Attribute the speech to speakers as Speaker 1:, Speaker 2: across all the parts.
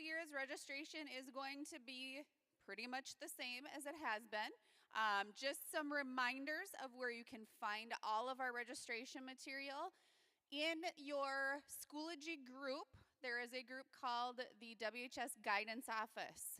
Speaker 1: year's registration is going to be pretty much the same as it has been. Just some reminders of where you can find all of our registration material. In your Schoology group, there is a group called the WHS Guidance Office.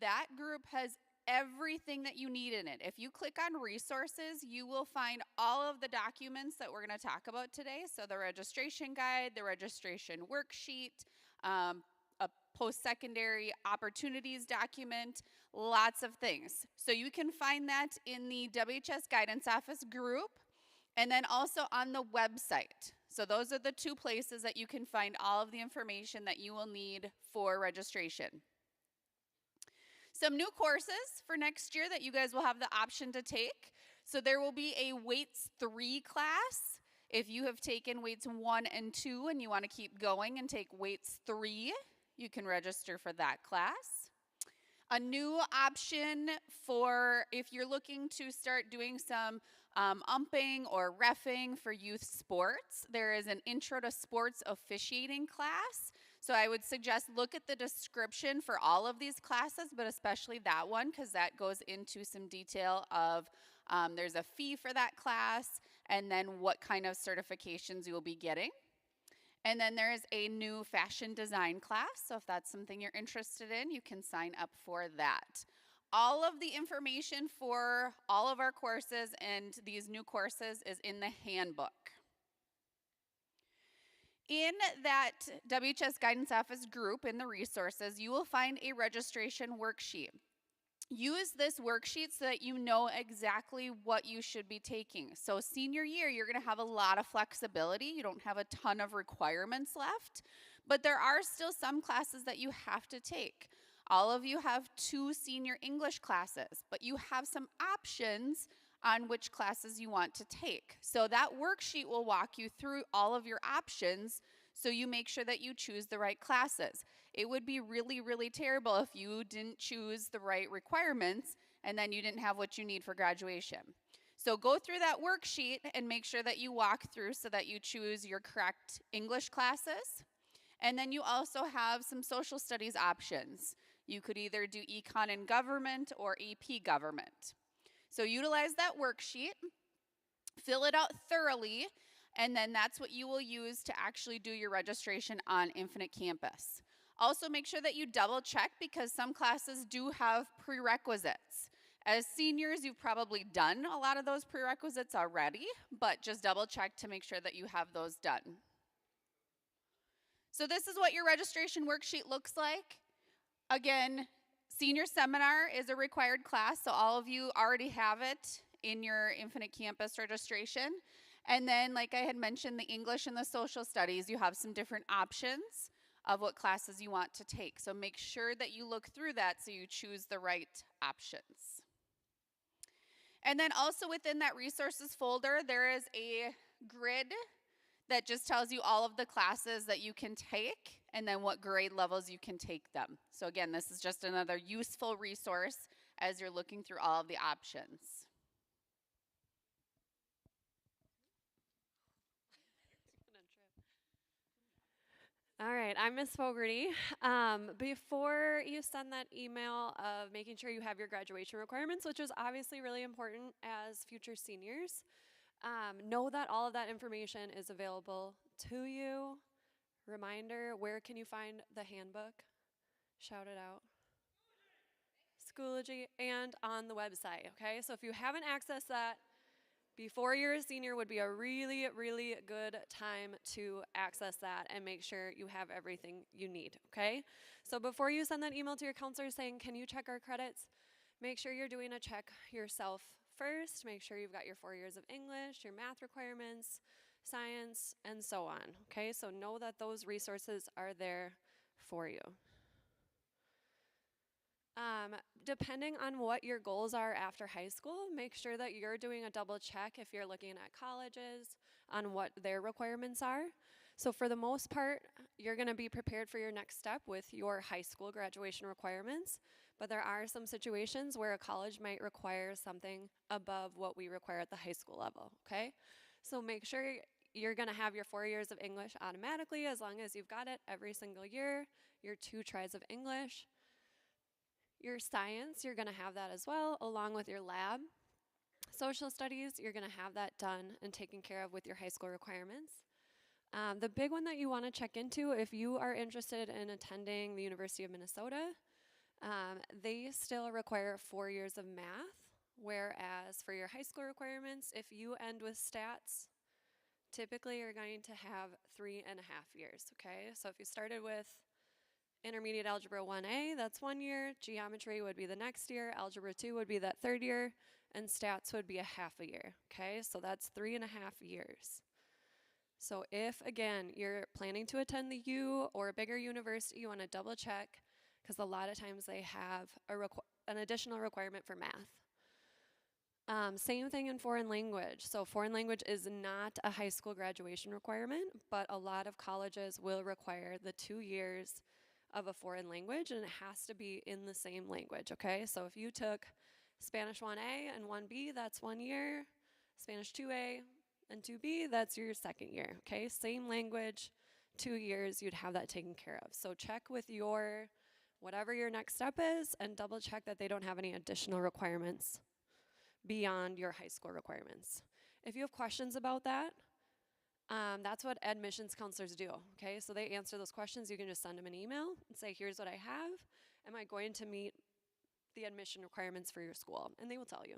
Speaker 1: That group has everything that you need in it. If you click on resources, you will find all of the documents that we're going to talk about today. So the registration guide, the registration worksheet, a post-secondary opportunities document, lots of things. So you can find that in the WHS Guidance Office group and then also on the website. So those are the two places that you can find all of the information that you will need for registration. Some new courses for next year that you guys will have the option to take. So there will be a Weights 3 class. If you have taken Weights 1 and 2 and you want to keep going and take Weights 3, you can register for that class. A new option for if you're looking to start doing some umping or reffing for youth sports, there is an Intro to Sports Officiating class. So I would suggest look at the description for all of these classes, but especially that one because that goes into some detail of there's a fee for that class and then what kind of certifications you will be getting. And then there is a new fashion design class, so if that's something you're interested in, you can sign up for that. All of the information for all of our courses and these new courses is in the handbook. In that WHS Guidance Office group in the resources, you will find a registration worksheet. Use this worksheet so that you know exactly what you should be taking. So senior year, you're going to have a lot of flexibility. You don't have a ton of requirements left, but there are still some classes that you have to take. All of you have 2 senior English classes, but you have some options on which classes you want to take. So that worksheet will walk you through all of your options so you make sure that you choose the right classes. It would be really, really terrible if you didn't choose the right requirements and then you didn't have what you need for graduation. So go through that worksheet and make sure that you walk through so that you choose your correct English classes. And then you also have some social studies options. You could either do Econ and Government or AP Government. So utilize that worksheet, fill it out thoroughly, and then that's what you will use to actually do your registration on Infinite Campus. Also make sure that you double check because some classes do have prerequisites. As seniors, you've probably done a lot of those prerequisites already, but just double check to make sure that you have those done. So this is what your registration worksheet looks like. Again, senior seminar is a required class, so all of you already have it in your Infinite Campus registration. And then, like I had mentioned, the English and the social studies, you have some different options of what classes you want to take. So make sure that you look through that so you choose the right options. And then also within that resources folder, there is a grid that just tells you all of the classes that you can take and then what grade levels you can take them. So again, this is just another useful resource as you're looking through all of the options.
Speaker 2: All right, I'm Miss Fogarty. Before you send that email of making sure you have your graduation requirements, which is obviously really important as future seniors, know that all of that information is available to you. Reminder, where can you find the handbook? Shout it out. Schoology and on the website, okay? So if you haven't accessed that, before you're a senior would be a really, really good time to access that and make sure you have everything you need, okay? So before you send that email to your counselor saying, can you check our credits, make sure you're doing a check yourself first. Make sure you've got your 4 years of English, your math requirements, science, and so on, okay? So know that those resources are there for you. Depending on what your goals are after high school, make sure that you're doing a double check if you're looking at colleges on what their requirements are. So for the most part, you're going to be prepared for your next step with your high school graduation requirements, but there are some situations where a college might require something above what we require at the high school level, okay? So make sure you're going to have your 4 years of English automatically as long as you've got it every single year, your 2 tries of English. Your science, you're going to have that as well, along with your lab. Social studies, you're going to have that done and taken care of with your high school requirements. The big one that you want to check into if you are interested in attending the University of Minnesota, they still require 4 years of math, whereas for your high school requirements, if you end with stats, typically you're going to have 3.5 years, okay? So if you started with intermediate algebra 1A, that's 1 year, geometry would be the next year, algebra 2 would be that 3rd year, and stats would be a half a year, okay? So that's 3.5 years. So if, again, you're planning to attend the U or a bigger university, you want to double check, because a lot of times they have an additional requirement for math. Same thing in foreign language. So foreign language is not a high school graduation requirement, but a lot of colleges will require the 2 years of a foreign language, and it has to be in the same language, okay? So if you took Spanish 1A and 1B, that's 1 year. Spanish 2A and 2B, that's your 2nd year, okay? Same language, 2 years, you'd have that taken care of. So check with your, whatever your next step is, and double check that they don't have any additional requirements beyond your high school requirements. If you have questions about that, that's what admissions counselors do, okay? So they answer those questions. You can just send them an email and say, here's what I have. Am I going to meet the admission requirements for your school? And they will tell you.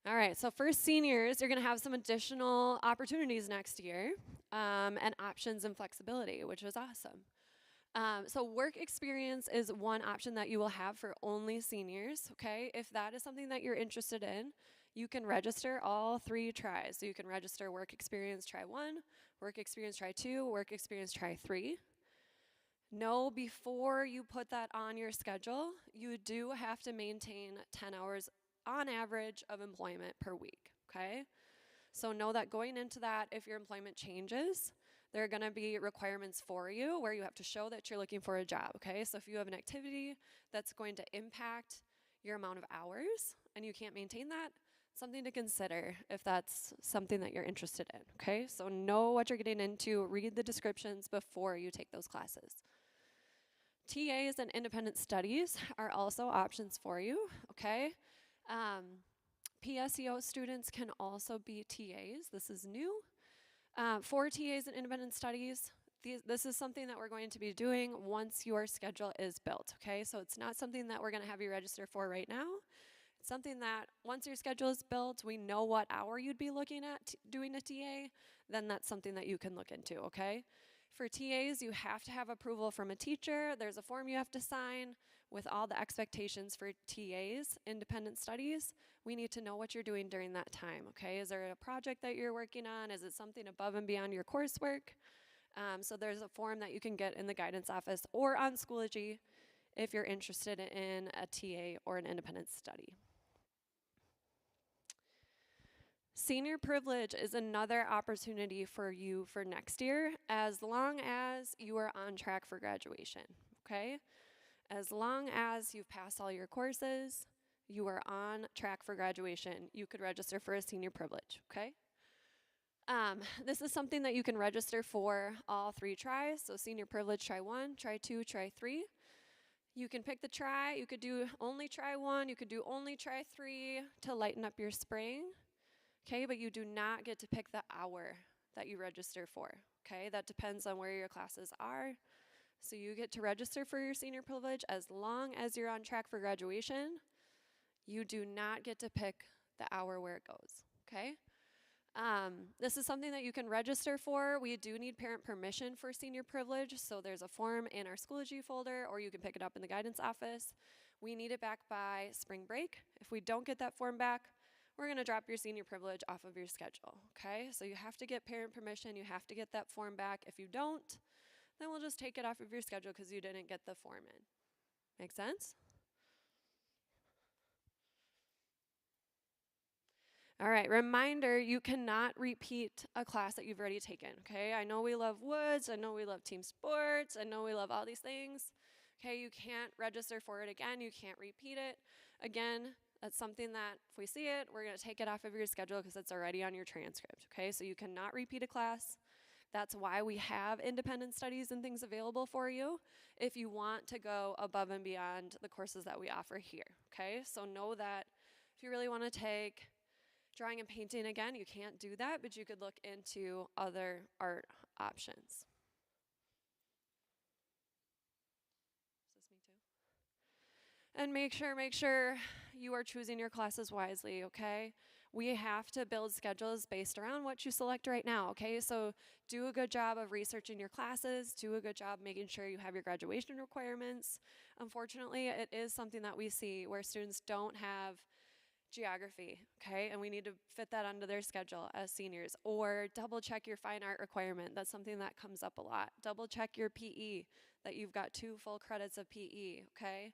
Speaker 2: All right, so for seniors, you're going to have some additional opportunities next year and options and flexibility, which is awesome. So work experience is one option that you will have for only seniors, okay? If that is something that you're interested in, you can register all 3 tries. So you can register work experience try 1, work experience try 2, work experience try 3. Know before you put that on your schedule, you do have to maintain 10 hours on average of employment per week, okay? So know that going into that, if your employment changes, there are going to be requirements for you where you have to show that you're looking for a job, okay? So if you have an activity that's going to impact your amount of hours and you can't maintain that, something to consider if that's something that you're interested in, okay? So know what you're getting into, read the descriptions before you take those classes. TAs and independent studies are also options for you, okay? PSEO students can also be TAs. This is new. For TAs and independent studies, this is something that we're going to be doing once your schedule is built, okay? So it's not something that we're going to have you register for right now. It's something that once your schedule is built, we know what hour you'd be looking at doing a TA, then that's something that you can look into, okay? For TAs, you have to have approval from a teacher. There's a form you have to sign with all the expectations for TAs, independent studies. We need to know what you're doing during that time, okay? Is there a project that you're working on? Is it something above and beyond your coursework? So there's a form that you can get in the guidance office or on Schoology if you're interested in a TA or an independent study. Senior privilege is another opportunity for you for next year, as long as you are on track for graduation, okay? As long as you've passed all your courses, you are on track for graduation, you could register for a senior privilege, okay? This is something that you can register for all 3 tries, so senior privilege try 1, try 2, try 3. You can pick the try, you could do only try 1, you could do only try 3 to lighten up your spring. Okay, but you do not get to pick the hour that you register for, okay? That depends on where your classes are. So you get to register for your senior privilege as long as you're on track for graduation. You do not get to pick the hour where it goes, okay? This is something that you can register for. We do need parent permission for senior privilege, so there's a form in our Schoology folder, or you can pick it up in the guidance office. We need it back by spring break. If we don't get that form back, we're going to drop your senior privilege off of your schedule, okay? So you have to get parent permission. You have to get that form back. If you don't, then we'll just take it off of your schedule because you didn't get the form in. Make sense? All right, reminder, you cannot repeat a class that you've already taken, okay? I know we love Woods. I know we love team sports. I know we love all these things. Okay, you can't register for it again. You can't repeat it. Again, That's something that if we see it, we're going to take it off of your schedule because it's already on your transcript, okay? So you cannot repeat a class. That's why we have independent studies and things available for you if you want to go above and beyond the courses that we offer here, okay? So know that if you really want to take drawing and painting again, you can't do that, but you could look into other art options. Is this me too? And make sure you are choosing your classes wisely, okay? We have to build schedules based around what you select right now, okay? So do a good job of researching your classes, do a good job making sure you have your graduation requirements. Unfortunately, it is something that we see where students don't have geography, okay? And we need to fit that onto their schedule as seniors. Or double check your fine art requirement. That's something that comes up a lot. Double check your PE, that you've got 2 full credits of PE, okay?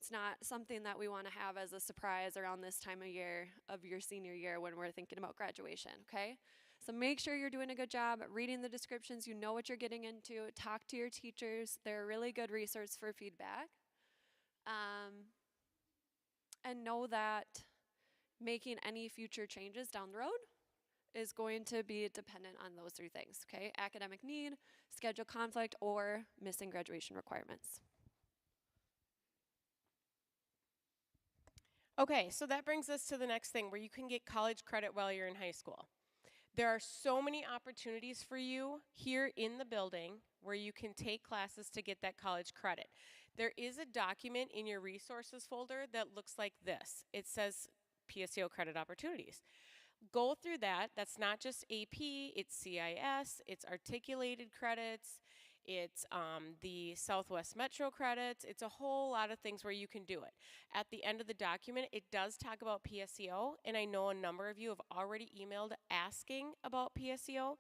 Speaker 2: It's not something that we want to have as a surprise around this time of year of your senior year when we're thinking about graduation, okay? So make sure you're doing a good job reading the descriptions, you know what you're getting into, talk to your teachers. They're a really good resource for feedback. And know that making any future changes down the road is going to be dependent on those 3 things, okay? Academic need, schedule conflict, or missing graduation requirements.
Speaker 3: Okay, so that brings us to the next thing where you can get college credit while you're in high school. There are so many opportunities for you here in the building where you can take classes to get that college credit. There is a document in your resources folder that looks like this. It says PSEO credit opportunities. Go through that. That's not just AP, it's CIS, it's articulated credits, it's the Southwest Metro credits. It's a whole lot of things where you can do it. At the end of the document, it does talk about PSEO, and I know a number of you have already emailed asking about PSEO.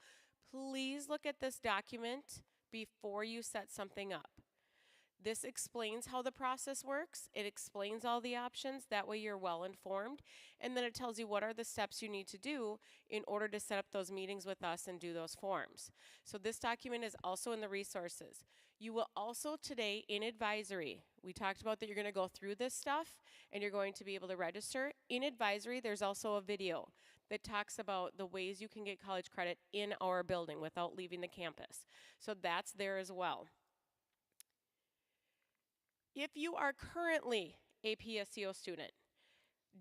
Speaker 3: Please look at this document before you set something up. This explains how the process works. It explains all the options. That way you're well informed. And then it tells you what are the steps you need to do in order to set up those meetings with us and do those forms. So this document is also in the resources. You will also today in advisory, we talked about that you're going to go through this stuff and you're going to be able to register. In advisory, there's also a video that talks about the ways you can get college credit in our building without leaving the campus. So that's there as well. If you are currently a PSEO student,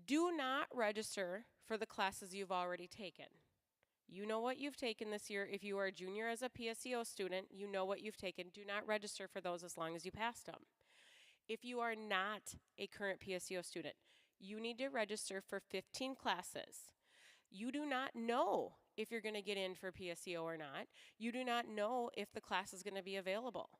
Speaker 3: do not register for the classes you've already taken. You know what you've taken this year. If you are a junior as a PSEO student, you know what you've taken. Do not register for those as long as you passed them. If you are not a current PSEO student, you need to register for 15 classes. You do not know if you're going to get in for PSEO or not. You do not know if the class is going to be available.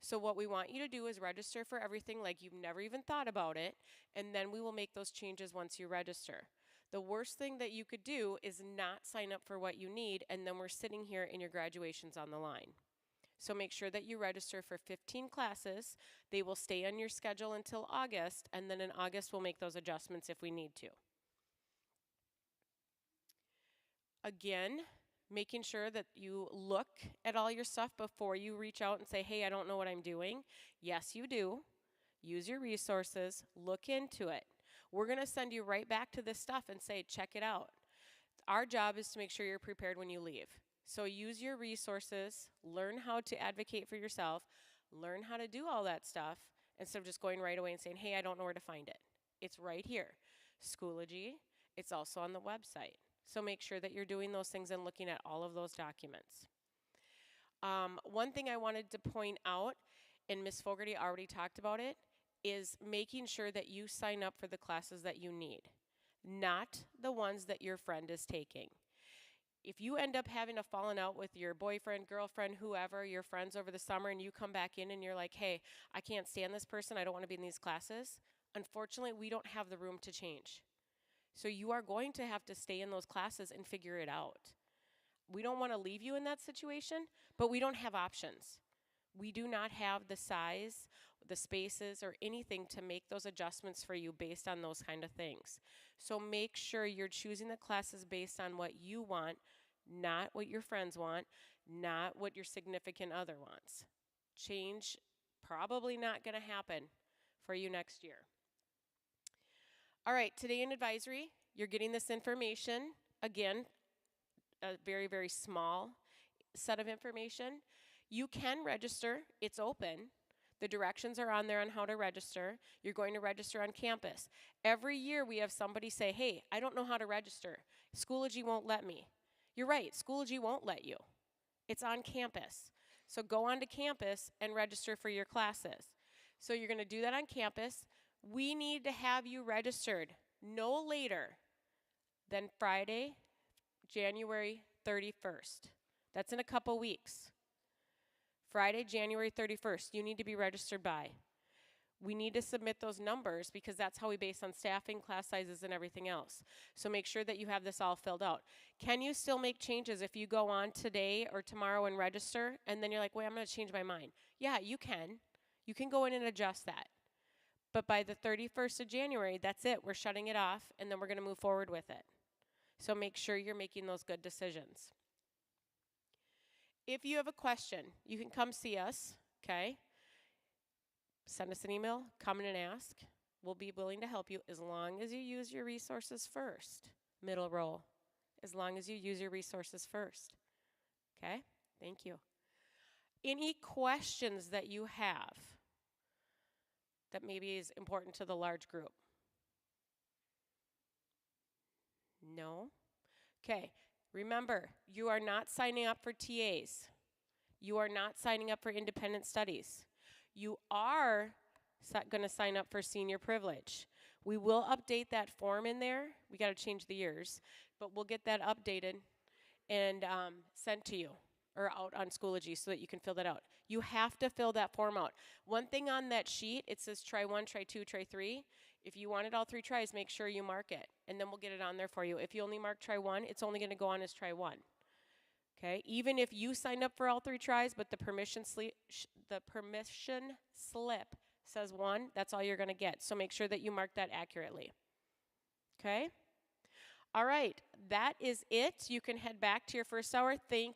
Speaker 3: So what we want you to do is register for everything like you've never even thought about it, and then we will make those changes once you register. The worst thing that you could do is not sign up for what you need, and then we're sitting here and your graduation's on the line. So make sure that you register for 15 classes. They will stay on your schedule until August, and then in August we'll make those adjustments if we need to. Again, making sure that you look at all your stuff before you reach out and say, hey, I don't know what I'm doing. Yes, you do. Use your resources. Look into it. We're going to send you right back to this stuff and say, check it out. Our job is to make sure you're prepared when you leave. So use your resources. Learn how to advocate for yourself. Learn how to do all that stuff instead of just going right away and saying, hey, I don't know where to find it. It's right here. Schoology. It's also on the website. So make sure that you're doing those things and looking at all of those documents. One thing I wanted to point out, and Ms. Fogarty already talked about it, is making sure that you sign up for the classes that you need, not the ones that your friend is taking. If you end up having a falling out with your boyfriend, girlfriend, whoever, your friends over the summer, and you come back in and you're like, hey, I can't stand this person, I don't want to be in these classes, unfortunately, we don't have the room to change. So you are going to have to stay in those classes and figure it out. We don't want to leave you in that situation, but we don't have options. We do not have the size, the spaces, or anything to make those adjustments for you based on those kind of things. So make sure you're choosing the classes based on what you want, not what your friends want, not what your significant other wants. Change probably not going to happen for you next year. All right, today in advisory, you're getting this information. Again, a very, very small set of information. You can register, it's open. The directions are on there on how to register. You're going to register on campus. Every year we have somebody say, hey, I don't know how to register. Schoology won't let me. You're right, Schoology won't let you. It's on campus. So go onto campus and register for your classes. So you're going to do that on campus. We need to have you registered no later than Friday, January 31st. That's in a couple weeks. Friday, January 31st, you need to be registered by. We need to submit those numbers because that's how we base on staffing, class sizes, and everything else. So make sure that you have this all filled out. Can you still make changes if you go on today or tomorrow and register, and then you're like, wait, I'm going to change my mind? Yeah, you can. You can go in and adjust that. But by the 31st of January, that's it. We're shutting it off, and then we're going to move forward with it. So make sure you're making those good decisions. If you have a question, you can come see us, okay? Send us an email, come in and ask. We'll be willing to help you as long as you use your resources first. Middle row, as long as you use your resources first. Okay? Thank you. Any questions that you have that maybe is important to the large group? No? Okay. Remember, you are not signing up for TAs. You are not signing up for independent studies. You are going to sign up for senior privilege. We will update that form in there. We got to change the years, but we'll get that updated and sent to you or out on Schoology so that you can fill that out. You have to fill that form out. One thing on that sheet, it says try 1, try 2, try 3. If you wanted all 3 tries, make sure you mark it, and then we'll get it on there for you. If you only mark try 1, it's only going to go on as try 1. Okay? Even if you signed up for all 3 tries, but the permission slip says 1, that's all you're going to get. So make sure that you mark that accurately. Okay? All right, that is it. You can head back to your first hour. Thank you.